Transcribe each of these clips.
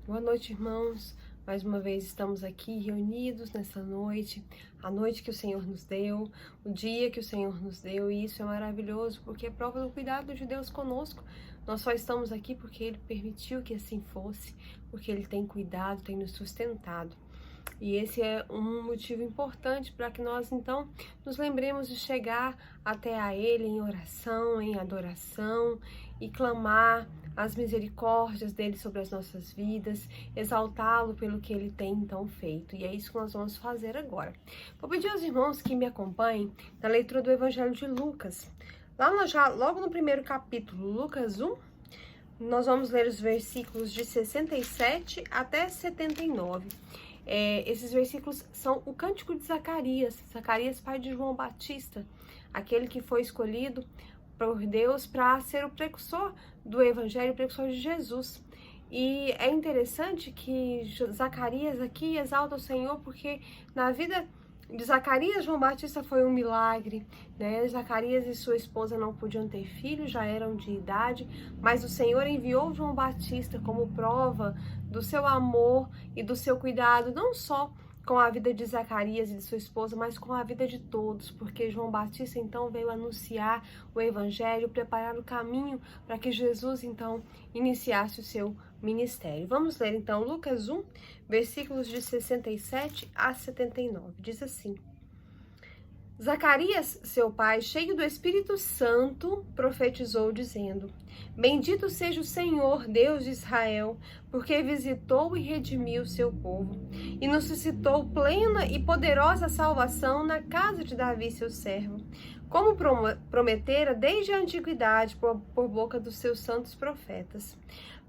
Boa noite, irmãos. Mais uma vez estamos aqui reunidos nessa noite, a noite que o Senhor nos deu, o dia que o Senhor nos deu, e isso é maravilhoso, porque é prova do cuidado de Deus conosco. Nós só estamos aqui porque Ele permitiu que assim fosse, porque Ele tem cuidado, tem nos sustentado. E esse é um motivo importante para que nós, então, nos lembremos de chegar até a Ele em oração, em adoração e clamar as misericórdias dele sobre as nossas vidas, exaltá-lo pelo que ele tem, então, feito. E é isso que nós vamos fazer agora. Vou pedir aos irmãos que me acompanhem na leitura do Evangelho de Lucas. Logo no primeiro capítulo, Lucas 1, nós vamos ler os versículos de 67 até 79. Esses versículos são o cântico de Zacarias, pai de João Batista, aquele que foi escolhido por Deus para ser o precursor do Evangelho, o precursor de Jesus. E é interessante que Zacarias aqui exalta o Senhor, porque na vida de Zacarias, João Batista foi um milagre, né? Zacarias e sua esposa não podiam ter filhos, já eram de idade, mas o Senhor enviou João Batista como prova do seu amor e do seu cuidado, não só com a vida de Zacarias e de sua esposa, mas com a vida de todos, porque João Batista então veio anunciar o Evangelho, preparar o caminho para que Jesus então iniciasse o seu ministério. Vamos ler então Lucas 1, versículos de 67 a 79. Diz assim: Zacarias, seu pai, cheio do Espírito Santo, profetizou dizendo: Bendito seja o Senhor, Deus de Israel, porque visitou e redimiu seu povo, e nos suscitou plena e poderosa salvação na casa de Davi, seu servo, como prometera desde a antiguidade por boca dos seus santos profetas,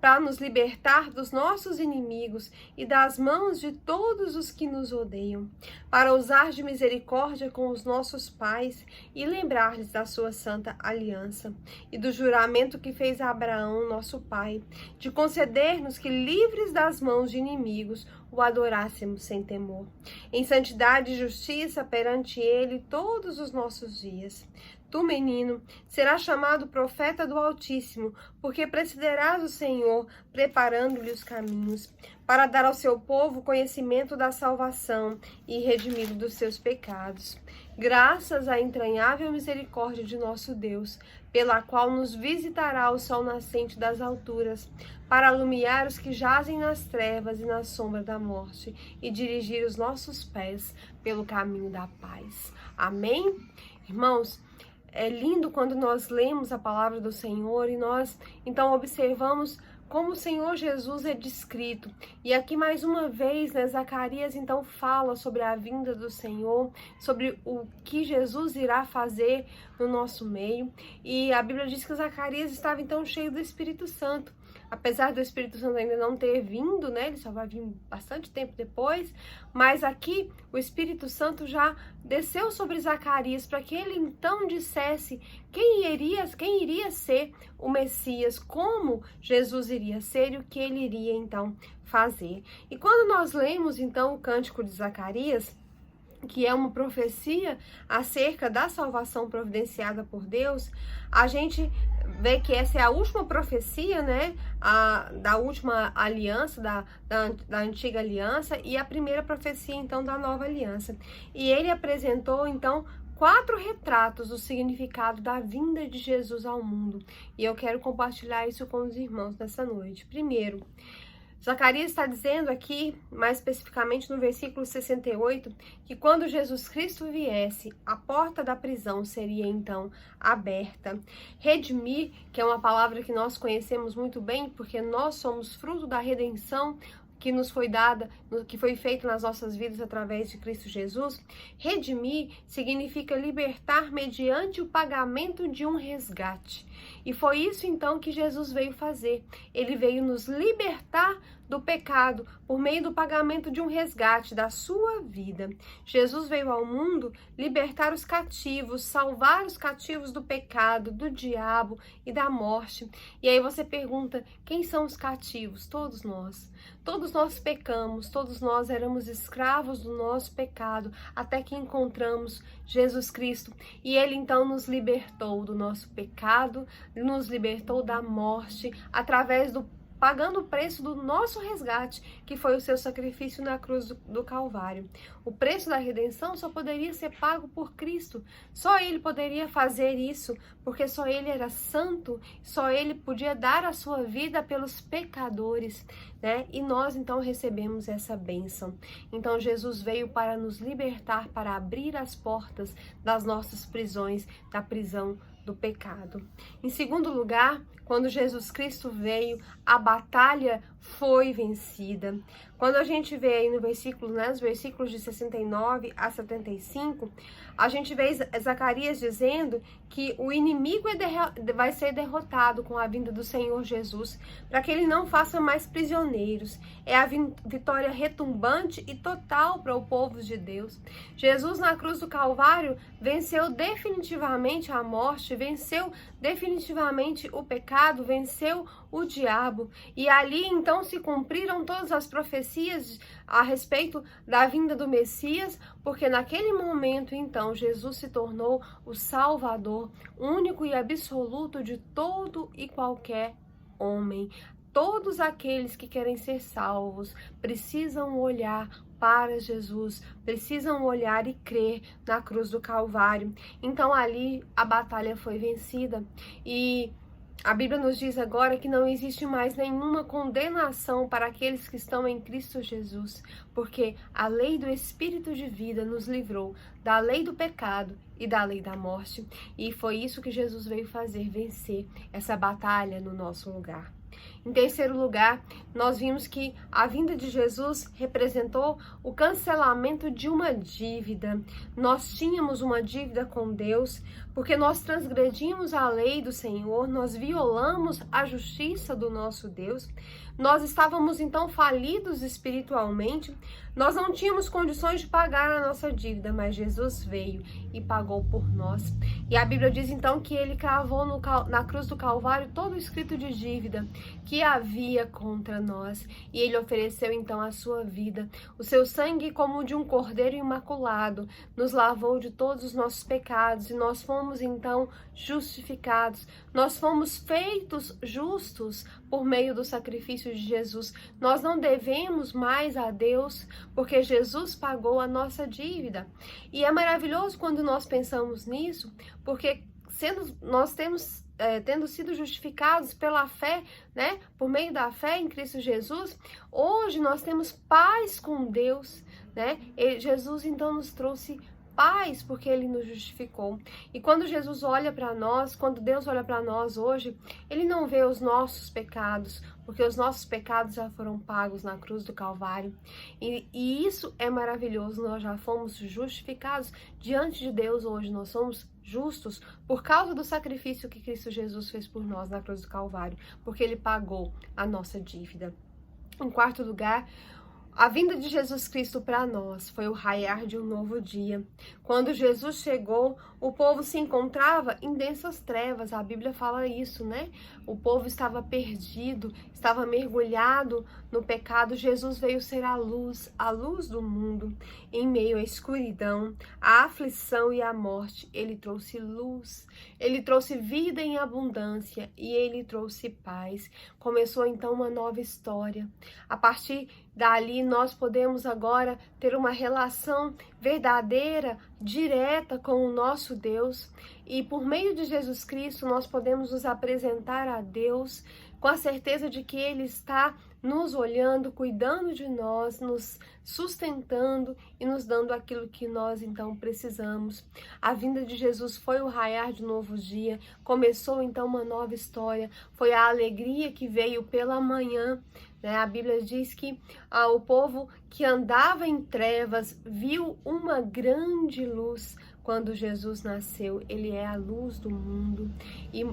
para nos libertar dos nossos inimigos e das mãos de todos os que nos odeiam, para usar de misericórdia com os nossos pais e lembrar-lhes da sua santa aliança e do juramento que fez a Abraão, nosso pai, de conceder-nos que, livres das mãos de inimigos, o adorássemos sem temor, em santidade e justiça perante ele todos os nossos dias. Tu, menino, serás chamado profeta do Altíssimo, porque precederás o Senhor, preparando-lhe os caminhos, para dar ao seu povo conhecimento da salvação e redimi-lo dos seus pecados. Graças à entranhável misericórdia de nosso Deus, pela qual nos visitará o sol nascente das alturas, para alumiar os que jazem nas trevas e na sombra da morte, e dirigir os nossos pés pelo caminho da paz. Amém? Irmãos, é lindo quando nós lemos a palavra do Senhor e nós, então, observamos como o Senhor Jesus é descrito. E aqui, mais uma vez, né, Zacarias, então, fala sobre a vinda do Senhor, sobre o que Jesus irá fazer no nosso meio. E a Bíblia diz que Zacarias estava, então, cheio do Espírito Santo. Apesar do Espírito Santo ainda não ter vindo, né? Ele só vai vir bastante tempo depois, mas aqui o Espírito Santo já desceu sobre Zacarias para que ele então dissesse quem iria ser o Messias, como Jesus iria ser e o que ele iria então fazer. E quando nós lemos então o Cântico de Zacarias, que é uma profecia acerca da salvação providenciada por Deus, a gente vê que essa é a última profecia, né, da última aliança, da antiga aliança, e a primeira profecia, então, da nova aliança. E ele apresentou, então, 4 retratos do significado da vinda de Jesus ao mundo. E eu quero compartilhar isso com os irmãos nessa noite. Primeiro, Zacarias está dizendo aqui, mais especificamente no versículo 68, que quando Jesus Cristo viesse, a porta da prisão seria então aberta. Redimir, que é uma palavra que nós conhecemos muito bem, porque nós somos fruto da redenção que nos foi dada, que foi feito nas nossas vidas através de Cristo Jesus. Redimir significa libertar mediante o pagamento de um resgate. E foi isso então que Jesus veio fazer. Ele veio nos libertar do pecado por meio do pagamento de um resgate da sua vida. Jesus veio ao mundo libertar os cativos, salvar os cativos do pecado, do diabo e da morte. E aí você pergunta, quem são os cativos? Todos nós. Todos nós pecamos, todos nós éramos escravos do nosso pecado, até que encontramos Jesus Cristo. E Ele então nos libertou do nosso pecado, nos libertou da morte, através do pagando o preço do nosso resgate, que foi o seu sacrifício na cruz do Calvário. O preço da redenção só poderia ser pago por Cristo. Só Ele poderia fazer isso, porque só Ele era santo, só Ele podia dar a sua vida pelos pecadores, né? E nós então recebemos essa bênção. Então Jesus veio para nos libertar, para abrir as portas das nossas prisões, da prisão do pecado. Em segundo lugar, quando Jesus Cristo veio, a batalha foi vencida. Quando a gente vê aí no versículo, né, os versículos de 69 a 75, a gente vê Zacarias dizendo que o inimigo vai ser derrotado com a vinda do Senhor Jesus, para que ele não faça mais prisioneiros. É a vitória retumbante e total para o povo de Deus. Jesus na cruz do Calvário venceu definitivamente a morte, venceu definitivamente o pecado, venceu o diabo. E ali então se cumpriram todas as profecias a respeito da vinda do Messias, porque naquele momento então Jesus se tornou o Salvador único e absoluto de todo e qualquer homem. Todos aqueles que querem ser salvos precisam olhar para Jesus, precisam olhar e crer na cruz do Calvário. Então ali a batalha foi vencida e a Bíblia nos diz agora que não existe mais nenhuma condenação para aqueles que estão em Cristo Jesus, porque a lei do Espírito de vida nos livrou da lei do pecado e da lei da morte. E foi isso que Jesus veio fazer, vencer essa batalha no nosso lugar. Em terceiro lugar, nós vimos que a vinda de Jesus representou o cancelamento de uma dívida. Nós tínhamos uma dívida com Deus, porque nós transgredimos a lei do Senhor, nós violamos a justiça do nosso Deus, nós estávamos então falidos espiritualmente, nós não tínhamos condições de pagar a nossa dívida, mas Jesus veio e pagou por nós. E a Bíblia diz então que ele cravou na cruz do Calvário todo o escrito de dívida que havia contra nós, e ele ofereceu então a sua vida. O seu sangue, como de um cordeiro imaculado, nos lavou de todos os nossos pecados, e nós fomos então justificados. Nós fomos feitos justos por meio do sacrifício de Jesus. Nós não devemos mais a Deus, porque Jesus pagou a nossa dívida. E é maravilhoso quando nós pensamos nisso, porque nós tendo sido justificados pela fé, né, por meio da fé em Cristo Jesus, hoje nós temos paz com Deus, né? Jesus então nos trouxe paz porque ele nos justificou. E quando Jesus olha para nós, quando Deus olha para nós hoje, ele não vê os nossos pecados, porque os nossos pecados já foram pagos na cruz do Calvário. E isso é maravilhoso, nós já fomos justificados diante de Deus hoje, nós somos justos por causa do sacrifício que Cristo Jesus fez por nós na cruz do Calvário, porque ele pagou a nossa dívida. Em quarto lugar, a vinda de Jesus Cristo para nós foi o raiar de um novo dia. Quando Jesus chegou, o povo se encontrava em densas trevas. A Bíblia fala isso, né? O povo estava perdido, estava mergulhado no pecado. Jesus veio ser a luz do mundo. Em meio à escuridão, à aflição e à morte, ele trouxe luz. Ele trouxe vida em abundância e ele trouxe paz. Começou então uma nova história. A partir dali, nós podemos agora ter uma relação verdadeira, direta com o nosso Deus. E por meio de Jesus Cristo, nós podemos nos apresentar a Deus com a certeza de que Ele está nos olhando, cuidando de nós, nos sustentando e nos dando aquilo que nós então precisamos. A vinda de Jesus foi o raiar de um novo dia, começou então uma nova história, foi a alegria que veio pela manhã, né? A Bíblia diz que o povo que andava em trevas viu uma grande luz quando Jesus nasceu. Ele é a luz do mundo e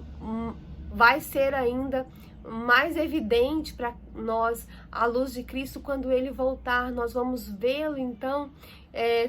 vai ser ainda mais evidente para nós a luz de Cristo quando ele voltar. Nós vamos vê-lo então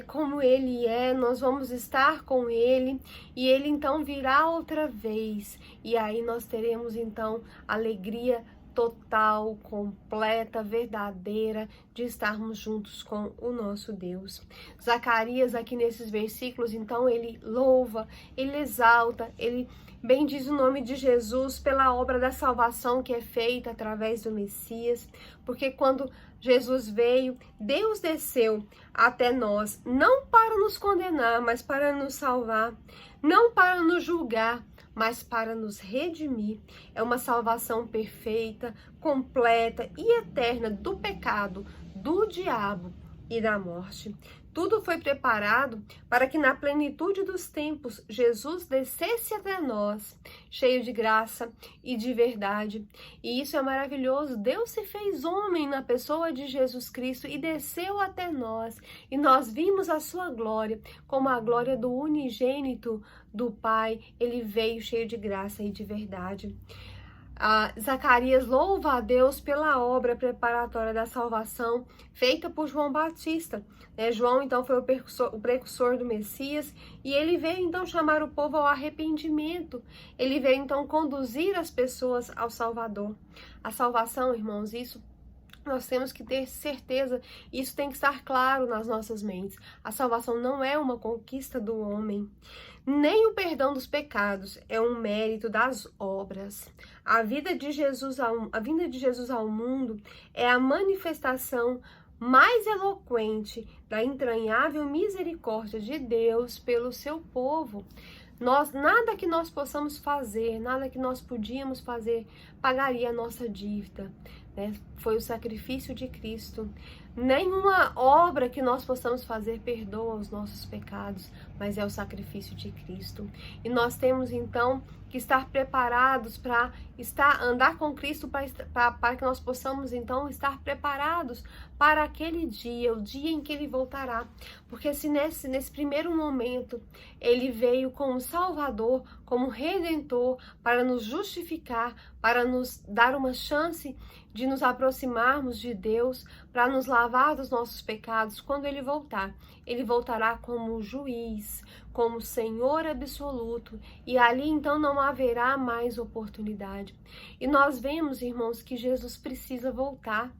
como ele é, nós vamos estar com ele e ele então virá outra vez, e aí nós teremos então alegria total, completa, verdadeira de estarmos juntos com o nosso Deus. Zacarias aqui nesses versículos, então ele louva, ele exalta, ele Bendiz o nome de Jesus pela obra da salvação que é feita através do Messias, porque quando Jesus veio, Deus desceu até nós, não para nos condenar, mas para nos salvar, não para nos julgar, mas para nos redimir. É uma salvação perfeita, completa e eterna do pecado, do diabo e da morte. Tudo foi preparado para que na plenitude dos tempos Jesus descesse até nós, cheio de graça e de verdade. E isso é maravilhoso. Deus se fez homem na pessoa de Jesus Cristo e desceu até nós. E nós vimos a sua glória, como a glória do unigênito do Pai. Ele veio cheio de graça e de verdade. Zacarias louva a Deus pela obra preparatória da salvação feita por João Batista. João, então, foi o precursor do Messias e ele veio, então, chamar o povo ao arrependimento. Ele veio, então, conduzir as pessoas ao Salvador. A salvação, irmãos, isso nós temos que ter certeza, isso tem que estar claro nas nossas mentes. A salvação não é uma conquista do homem, nem o perdão dos pecados é um mérito das obras. A vinda de Jesus ao mundo é a manifestação mais eloquente da entranhável misericórdia de Deus pelo seu povo. Nada que nós possamos fazer, nada que nós podíamos fazer, pagaria a nossa dívida. Foi o sacrifício de Cristo. Nenhuma obra que nós possamos fazer perdoa os nossos pecados, mas é o sacrifício de Cristo. E nós temos então que estar preparados para andar com Cristo, para que nós possamos então estar preparados para aquele dia, o dia em que ele voltará. Porque se nesse primeiro momento ele veio como Salvador, como Redentor, para nos justificar, para nos dar uma chance de nos aproximarmos de Deus, para nos lavar dos nossos pecados, quando ele voltar, ele voltará como juiz, como Senhor absoluto, e ali então não haverá mais oportunidade. E nós vemos, irmãos, que Jesus precisa voltar.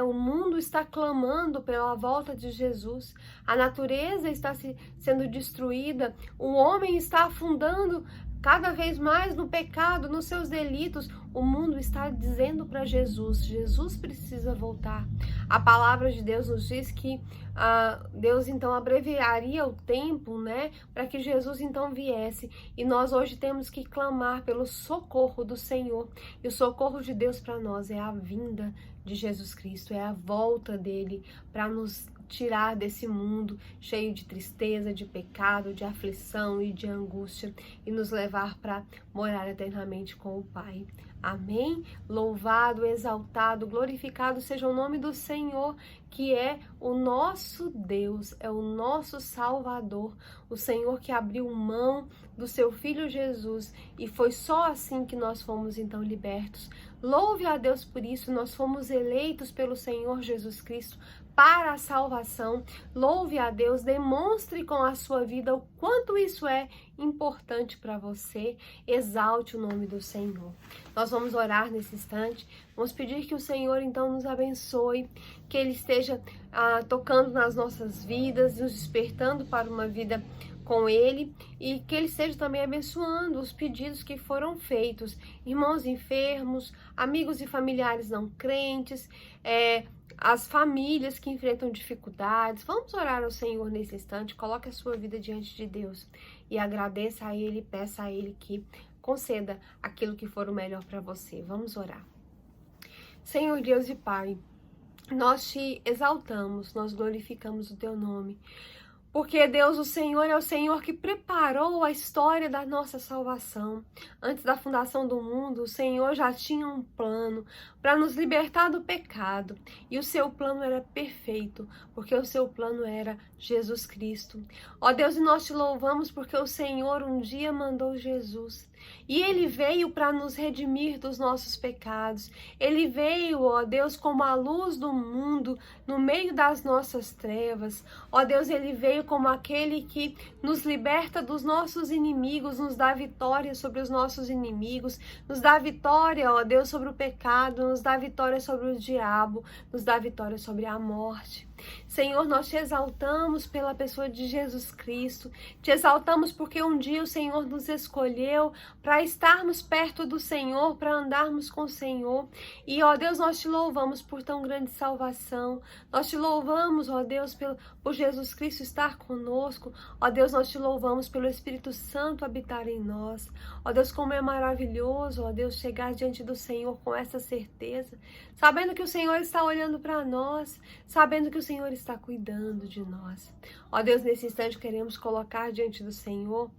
O mundo está clamando pela volta de Jesus, a natureza está sendo destruída, o homem está afundando cada vez mais no pecado, nos seus delitos. O mundo está dizendo para Jesus, Jesus precisa voltar. A palavra de Deus nos diz que Deus então abreviaria o tempo, para que Jesus então viesse. E nós hoje temos que clamar pelo socorro do Senhor. E o socorro de Deus para nós é a vinda de Jesus Cristo, é a volta dele para nos tirar desse mundo cheio de tristeza, de pecado, de aflição e de angústia e nos levar para morar eternamente com o Pai. Amém? Louvado, exaltado, glorificado seja o nome do Senhor, que é o nosso Deus, é o nosso Salvador, o Senhor que abriu mão do seu Filho Jesus, e foi só assim que nós fomos então libertos. Louve a Deus por isso, nós fomos eleitos pelo Senhor Jesus Cristo para a salvação. Louve a Deus, demonstre com a sua vida o quanto isso é importante para você. Exalte o nome do Senhor. Nós vamos orar nesse instante, vamos pedir que o Senhor então nos abençoe, que Ele esteja tocando nas nossas vidas, nos despertando para uma vida com Ele, e que Ele esteja também abençoando os pedidos que foram feitos, irmãos enfermos, amigos e familiares não crentes, as famílias que enfrentam dificuldades. Vamos orar ao Senhor nesse instante, coloque a sua vida diante de Deus e agradeça a Ele, peça a Ele que conceda aquilo que for o melhor para você. Vamos orar. Senhor Deus e Pai, nós te exaltamos, nós glorificamos o Teu nome, porque Deus, o Senhor, é o Senhor que preparou a história da nossa salvação. Antes da fundação do mundo, o Senhor já tinha um plano para nos libertar do pecado. E o seu plano era perfeito, porque o seu plano era Jesus Cristo. Ó Deus, e nós te louvamos porque o Senhor um dia mandou Jesus. E Ele veio para nos redimir dos nossos pecados. Ele veio, ó Deus, como a luz do mundo, no meio das nossas trevas. Ó Deus, Ele veio como aquele que nos liberta dos nossos inimigos, nos dá vitória sobre os nossos inimigos, nos dá vitória, ó Deus, sobre o pecado, nos dá vitória sobre o diabo, nos dá vitória sobre a morte. Senhor, nós te exaltamos pela pessoa de Jesus Cristo, te exaltamos porque um dia o Senhor nos escolheu para estarmos perto do Senhor, para andarmos com o Senhor. E, ó Deus, nós te louvamos por tão grande salvação, nós te louvamos, ó Deus, por Jesus Cristo estar conosco, ó Deus, nós te louvamos pelo Espírito Santo habitar em nós. Ó Deus, como é maravilhoso, ó Deus, chegar diante do Senhor com essa certeza, sabendo que o Senhor está olhando para nós, sabendo que o Senhor está cuidando de nós. Ó Deus, nesse instante queremos colocar diante do Senhor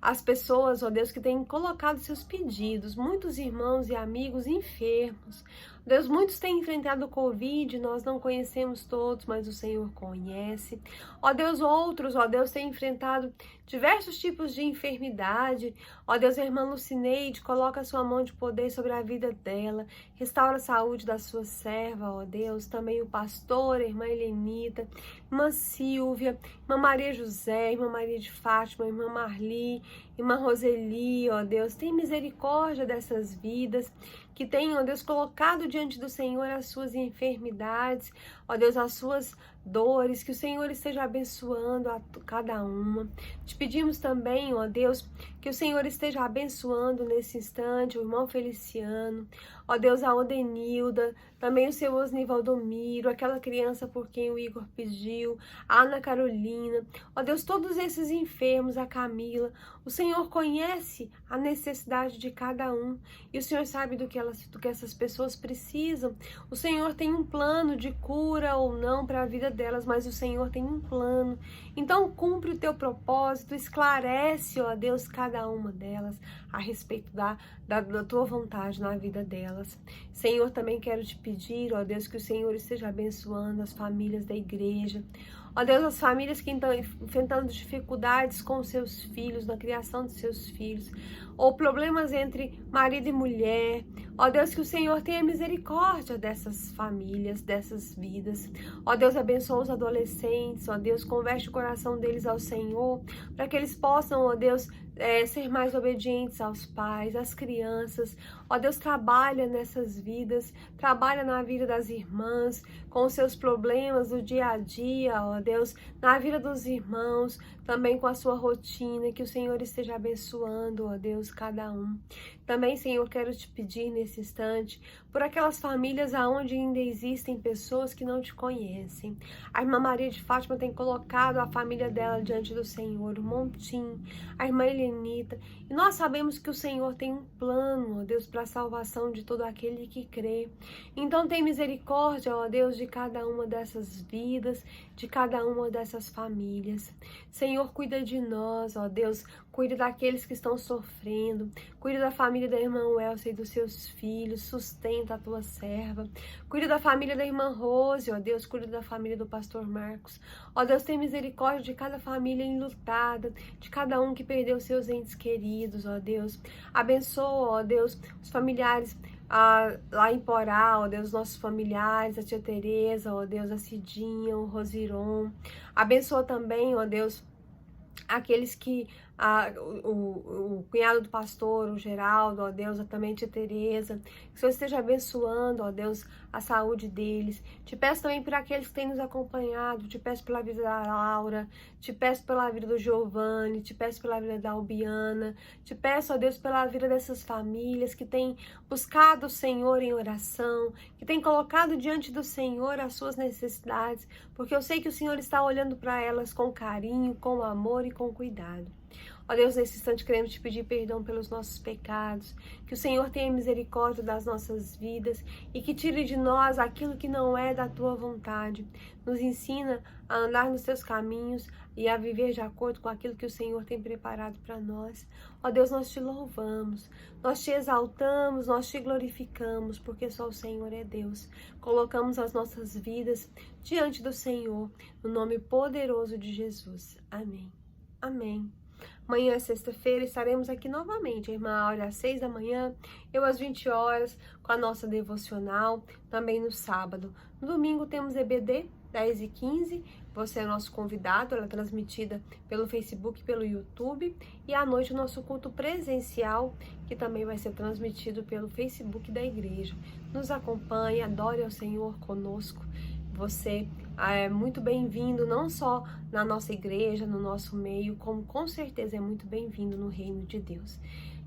as pessoas, ó Deus, que têm colocado seus pedidos, muitos irmãos e amigos enfermos. Deus, muitos têm enfrentado o Covid, nós não conhecemos todos, mas o Senhor conhece. Ó Deus, outros, ó Deus, têm enfrentado diversos tipos de enfermidade. Ó Deus, a irmã Lucineide, coloca a sua mão de poder sobre a vida dela, restaura a saúde da sua serva, ó Deus, também o pastor, a irmã Helenita, irmã Silvia, irmã Maria José, irmã Maria de Fátima, irmã Marli, irmã Roseli, ó Deus, tem misericórdia dessas vidas que têm, ó Deus, colocado diante do Senhor as suas enfermidades, ó Deus, as suas dores, que o Senhor esteja abençoando a cada uma. Te pedimos também, ó Deus, que o Senhor esteja abençoando nesse instante o irmão Feliciano, ó Deus, a Odenilda, também o seu Osnivaldomiro, aquela criança por quem o Igor pediu, a Ana Carolina, ó Deus, todos esses enfermos, a Camila, o Senhor conhece a necessidade de cada um e o Senhor sabe do que essas pessoas precisam. O Senhor tem um plano de cura ou não para a vida delas, mas o Senhor tem um plano. Então cumpre o teu propósito, esclarece, ó Deus, cada uma delas a respeito da tua vontade na vida delas. Senhor, também quero te pedir, ó Deus, que o Senhor esteja abençoando as famílias da igreja. Ó Deus, as famílias que estão enfrentando dificuldades com seus filhos, na criação de seus filhos, ou problemas entre marido e mulher. Ó Deus, que o Senhor tenha misericórdia dessas famílias, dessas vidas. Ó Deus, abençoa os adolescentes. Ó Deus, converte o coração deles ao Senhor, para que eles possam, ó Deus, ser mais obedientes aos pais, às crianças. Ó Deus, trabalha nessas vidas, trabalha na vida das irmãs, com os seus problemas do dia a dia, ó Deus, na vida dos irmãos, também com a sua rotina, que o Senhor esteja abençoando, ó Deus, cada um. Também, Senhor, quero te pedir nesse instante por aquelas famílias aonde ainda existem pessoas que não te conhecem. A irmã Maria de Fátima tem colocado a família dela diante do Senhor, o Montim, a irmã Helenita, e nós sabemos que o Senhor tem um plano, ó Deus, para a salvação de todo aquele que crê. Então tem misericórdia, ó Deus, de cada uma dessas vidas, de cada uma dessas famílias. Senhor, cuida de nós, ó Deus, cuida daqueles que estão sofrendo, cuida da família da irmã Elsa e dos seus filhos, sustenta a tua serva, cuida da família da irmã Rose, ó Deus, cuida da família do pastor Marcos, ó Deus, tem misericórdia de cada família enlutada, de cada um que perdeu seus entes queridos, ó Deus, abençoa, ó Deus, os familiares lá em Porá, ó Deus, nossos familiares, a tia Tereza, ó Deus, a Cidinha, o Rosiron, abençoa também, ó Deus, aqueles que o cunhado do pastor, o Geraldo, ó Deus, também a tia Tereza, que o Senhor esteja abençoando, ó Deus, a saúde deles. Te peço também por aqueles que têm nos acompanhado, te peço pela vida da Laura, te peço pela vida do Giovanni, te peço pela vida da Albiana, te peço, ó Deus, pela vida dessas famílias que têm buscado o Senhor em oração, que têm colocado diante do Senhor as suas necessidades, porque eu sei que o Senhor está olhando para elas com carinho, com amor e com cuidado. Ó Deus, nesse instante queremos te pedir perdão pelos nossos pecados, que o Senhor tenha misericórdia das nossas vidas e que tire de nós aquilo que não é da tua vontade. Nos ensina a andar nos teus caminhos e a viver de acordo com aquilo que o Senhor tem preparado para nós. Ó Deus, nós te louvamos, nós te exaltamos, nós te glorificamos, porque só o Senhor é Deus. Colocamos as nossas vidas diante do Senhor, no nome poderoso de Jesus. Amém. Amém. Amanhã, sexta-feira, estaremos aqui novamente. A irmã Áurea às 6 da manhã, eu às 20 horas, com a nossa devocional, também no sábado. No domingo temos EBD, 10h15. Você é nosso convidado, ela é transmitida pelo Facebook, pelo YouTube. E à noite o nosso culto presencial, que também vai ser transmitido pelo Facebook da igreja. Nos acompanhe, adore ao Senhor conosco. Você é muito bem-vindo, não só na nossa igreja, no nosso meio, como com certeza é muito bem-vindo no reino de Deus.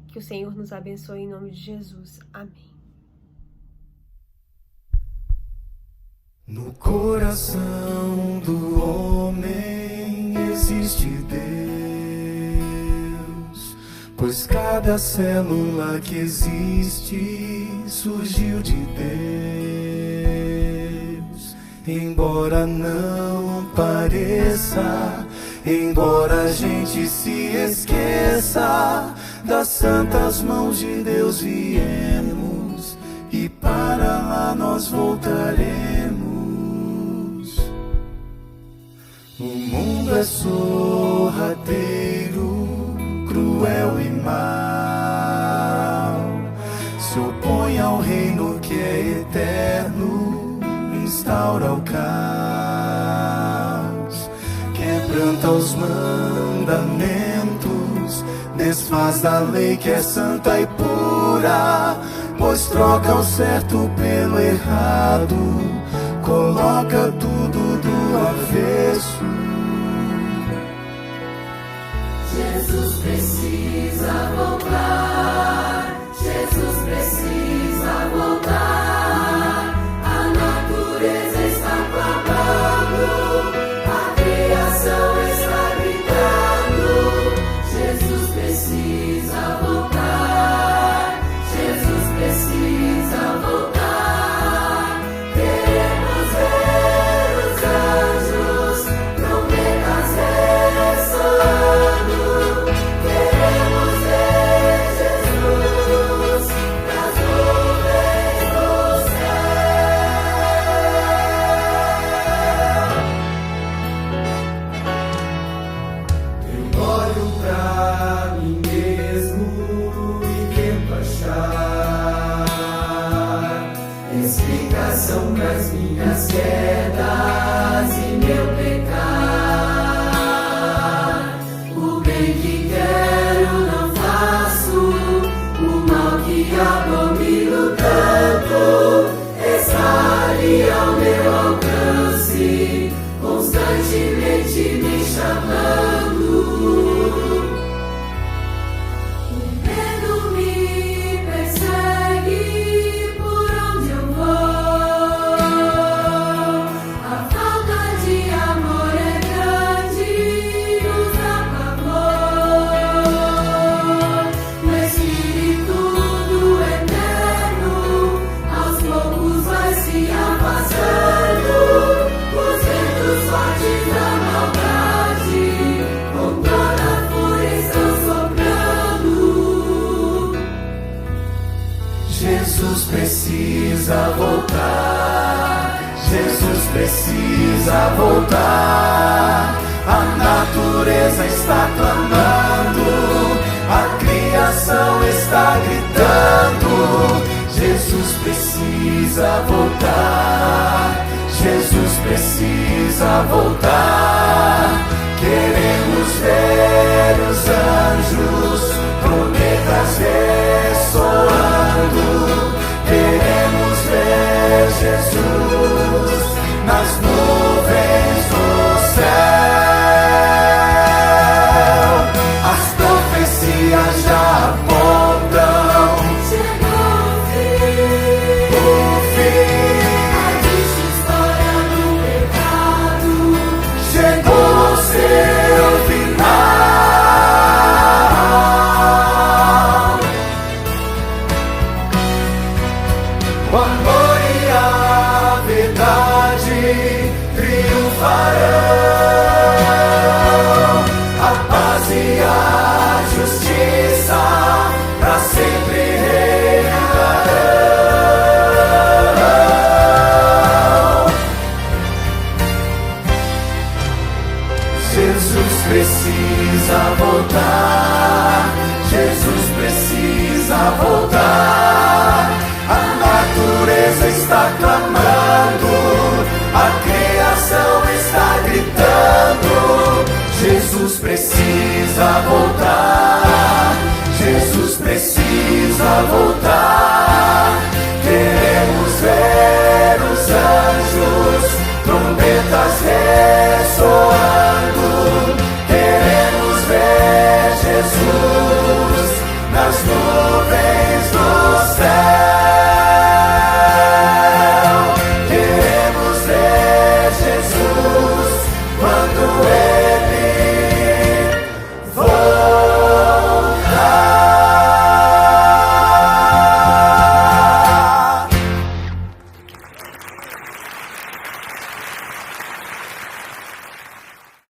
Que o Senhor nos abençoe em nome de Jesus. Amém. No coração do homem existe Deus, pois cada célula que existe surgiu de Deus. Embora não pareça, embora a gente se esqueça, das santas mãos de Deus viemos e para lá nós voltaremos. O mundo é sorrateiro, cruel e mau, se opõe ao reino que é eterno, instaura o caos, quebranta os mandamentos, desfaz da lei que é santa e pura, pois troca o certo pelo errado, coloca tudo do avesso. Jesus precisa voltar, Jesus precisa voltar. A natureza está clamando, a criação está gritando. Jesus precisa voltar, Jesus precisa voltar. Queremos ver os anjos, trombetas ressoando. Queremos ver Jesus nas nuvens do céu. Eu olho pra mim mesmo e tento achar explicação pras minhas quedas e meu pecar. O bem que quero não faço, o mal que abomino tanto está ali ao meu alcance, constantemente me chamando. O medo me persegue por onde eu vou. A falta de amor é grande, nos apavor. O Espírito do Eterno aos poucos vai se afastando. Os ventos fortes da maldade com toda a fúria estão soprando. Jesus precisa voltar, Jesus precisa voltar. A natureza está clamando, a criação está gritando. Jesus precisa voltar, Jesus precisa voltar.